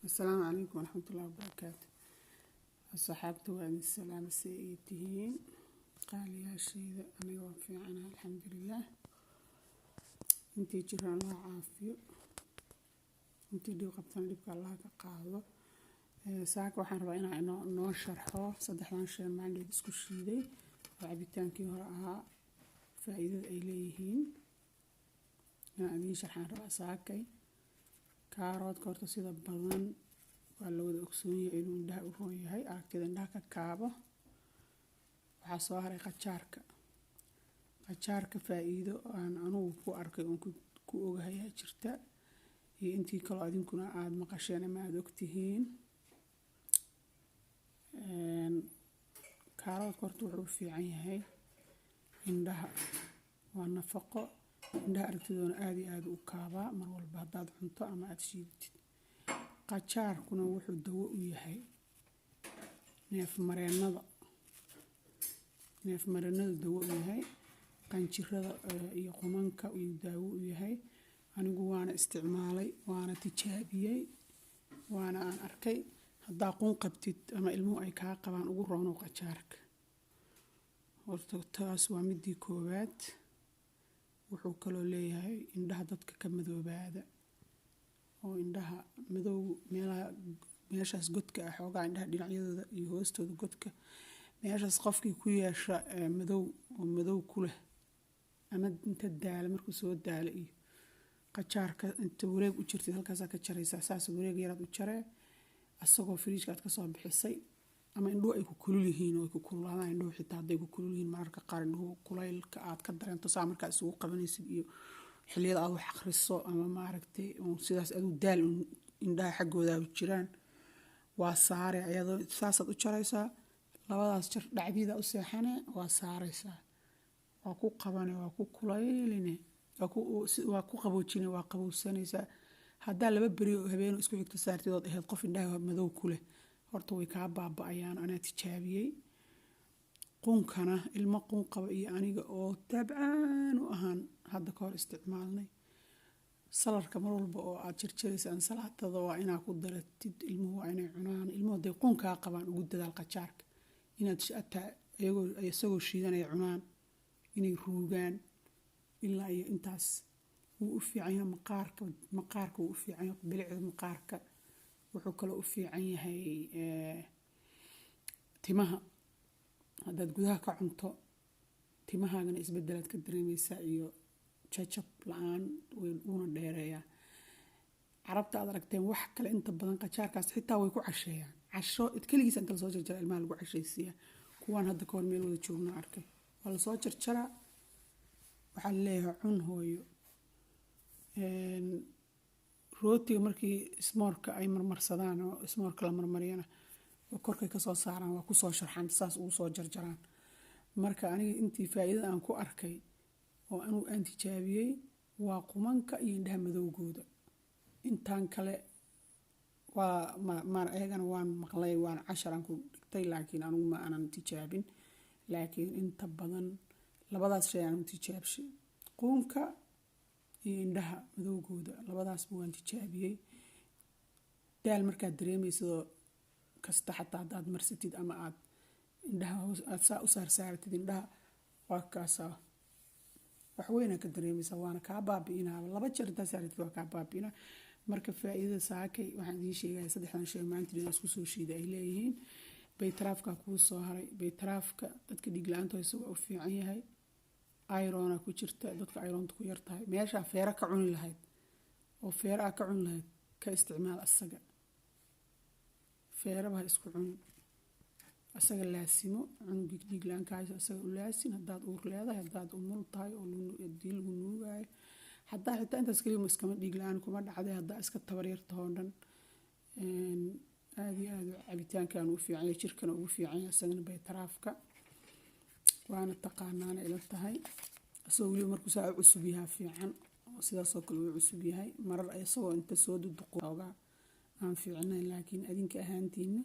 السلام عليكم ورحمة الله وبركاته. الصحابة وعلي السلام سيئتهين قال يا شيء أنا وفي عنها الحمد لله. انتي جران الله عافية، انتي دي قبطان لبك الله كقاعدة. ساك وحن ربعنا إنه شرحه صدح لانشين ما عندي بسكو الشيدي وعبيتان كي وراءها فائدة إليهين. أنا شرحان ربع ساكي كارود كورتا سيدا بدن waa la wada ogsoon yahay inuu indhaha u roon yahay aragtida indhaha ka kaabo. waxaa soo haray qajaarka faa'iido aan anugu ku arkay oon ku ogahay jirta iyo intii kale adinkuna aad maqasheen ama aad ogtihiin. kaaroodka horta wuxuu u fiican yahay indhaha, waa nafaqo indhaha aragtidoona aad iyo aad u kaabaa mar walba haddaad cunto ama aad shiidid. qajaarkuna wuxuu dawo u yahay neef mareenada dawo u yahay, qanjirada iyo qumanka uu daawo u yahay. anigu waana isticmaalay, waana tijaabiyey, waana aan arkay haddaa qun qabtid ama ilmuhu ay kaa qabaan ugu roono qajaarka. horta taas waa midii koowaad. wuxuu kaloo leeyahay indhaha dadka ka madoobaada oo indhaha madow meeshaas godka ah xoogaa indhaha dhinacyadooda iyo hoostooda godka meeshaas qofkii ku yeesha madow ku leh ama inta daala markuu soo daala iyo qajaarka inta wareeg u jirtay halkaasaa ka jaraysaa. saas wareeg yaraad u jaree asagoo firiijka aad ka soo bixisay ama indhuhu ay ku kulul yihiin oo ay ku kululaadaan indhuhu xitaa hadday ku kulul yihiin mararka qaar indhuhu kulaylka aad ka dareento saa markaa isugu qabanaysid iyo xilliyada aad wax akhriso ama maaragtay sidaas aad u daal indhaha xaggooda jiraan waa saare ayadoo saasaad u jaraysaa. labadaas jar dhacdiida u seexane waa saaraysaa, waa ku qabane, waa ku kulayline, waa ku qaboojine, waa qabowsanaysaa. haddaa laba beri oo habeen isku xigta saartidood ahayd qof indhaha madow ku leh horta way kaa baaba'ayaan. anaa tijaabiyey. qunkana ilmo qun qaba iyo aniga oo tabcaan u ahaan hadda ka hor isticmaalnay. salarka mar walba oo aad jarjaraysaan salaatada waa inaa ku daratid ilmuhu waa inay cunaan. ilmuhu hadday qunkaa qabaan ugu dadaal qajaarka inaad isagoo shiidanaya cunaan, inay ruugaan ilaa iyo intaas. wuu u fiican yahay maqaarka wuu u fiican yahay bilicda maqaarka. wuxuu kaloo u fiican yahay timaha. haddaad gudaha ka cunto timahaagana isbedelaad ka dareemaysaa iyo jajab la-aan wuuna dheereeyaa. carabta aad aragteen wax kale inta badan qajaarkaas xitaa way ku casheeyaan. casho keligiisa inta lasoo jarjara ilmaha lagu cashaysiiyaa. kuwaan hadda kahor meel wada joogna arkay waa lasoo jarjaraa waxaa laleeyahay cun hooyo. rootiga markii ismoorka ay marmarsadaan oo ismoorka la marmariyana korkay ka soo saaraan waa ku soo sharxan saas ugu soo jarjaraan. marka aniga intii faa'iido aan ku arkay oo aan tijaabiyey waa qumanka iyo indhaha madowgooda. intaan kale waa ayagana waan maqlay, waan casharaan ku dhigtay laakiin anigu ma aanan tijaabin. laakiin inta badan labadaas shay aan tijaabshay, qunka iyo indhaha madowgooda, labadaasba waan tijaabiyey. daal markaad dareemaysidoo kasta xataa haddaad marsatid ama aad indhaha aad saa u saarsaaratid indhaha waa kaasaa wax weynaa ka dareemaysaa waana kaa baabi'inaa. laba jeer intaa saaratid waa kaa baabi'inaa. marka faa'iidada saakay waxaan idiin sheegaya saddexdan shay maanta isku soo shiida ay leeyihiin. baytaraafka kuu soo haray. baytaraafka dadka dhiig la-aanta hayso waa u fiican yahay. ironaa ku jirta dadka ironta ku yar tahay meeshaa feera ka cuni lahayd oo feera ka cuni lahayd ka isticmaal asaga. feeraba ha isku cunin asaga laasimo cunugii dhiig la-aan ka hayso asaga u laasin. haddaad uur leedahay, haddaad umul tahay oo haddii lagu nuugaayo, haddaa xitaa intaas keliya iskama dhiig la-aan kuma dhacday haddaa iska tabar yartahoo dhan aad iyo aad cabitaankan u fiican yahay jirkana ugu fiican yahay asagana baytaraafka waana taqaanaana ila tahay. asagoo weliba markuu saa u cusub yahaa fiican sidaasoo kale uu cusub yahay. marar isagoo inta soo duduqoogaa aan fiicnayn laakiin adinka ahaantiina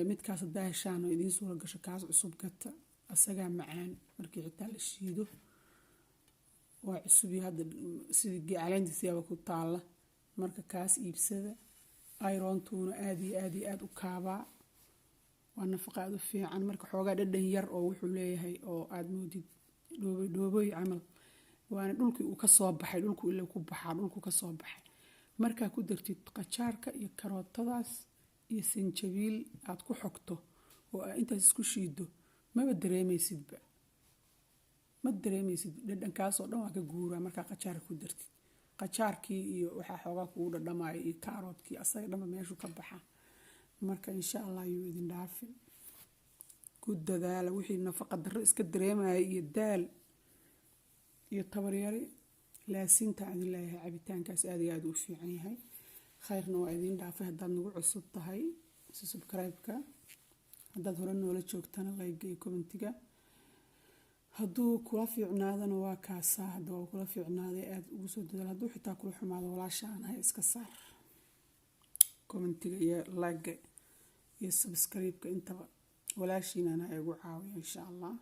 midkaas haddaa heshaan oo idiin suura gasho kaas cusub gata asagaa macaan markii xitaa la shiido waa cusub yahay. hadda sidii caleentiisiyaaba ku taalla marka kaas iibsada ayroontuuna aad u kaabaa waa nafaqo aad u fiican marka xoogaa dhadhan yar oo wuxuu leeyahay oo aad moodid dhoobooy camal waana dhulkii uu ka soo baxay dhulku ilaa ku baxaa dhulku ka soo baxay markaa ku dartid qajaarka iyo karootadaas iyo sanjabiil aad ku xogto oo aad intaas isku shiido maba dareemaysidba ma dareemaysid dhadhankaasoo dhan waa ka guuraa markaa qajaarka ku dartid qajaarkii iyo waxaa xoogaa kugu dhadhamaya iyo kaaroodkii asaga dhanba meeshuu ka baxa marka insha allah yuu idin dhaafin ku dadaala wixii nafaqa darro iska dareemaya iyo daal iyo tabaryari laasinta idin leeyahay cabitaankaas aad iyo aad u fiican yahay khayrna waa idin dhaafay haddaad nagu cusub tahay subscribe-ka haddaad hore noola joogtana like iyo commentiga hadduu kula fiicnaadana waa kaasaa hadda waa kula fiicnaaday aad ugu soo dadaal hadduu xitaa kula xumaado walaasha aan ahay iska saar commentiga iyo like iyo subscribe-ka intaba walaashiinana ay ugu caawiyo insha allah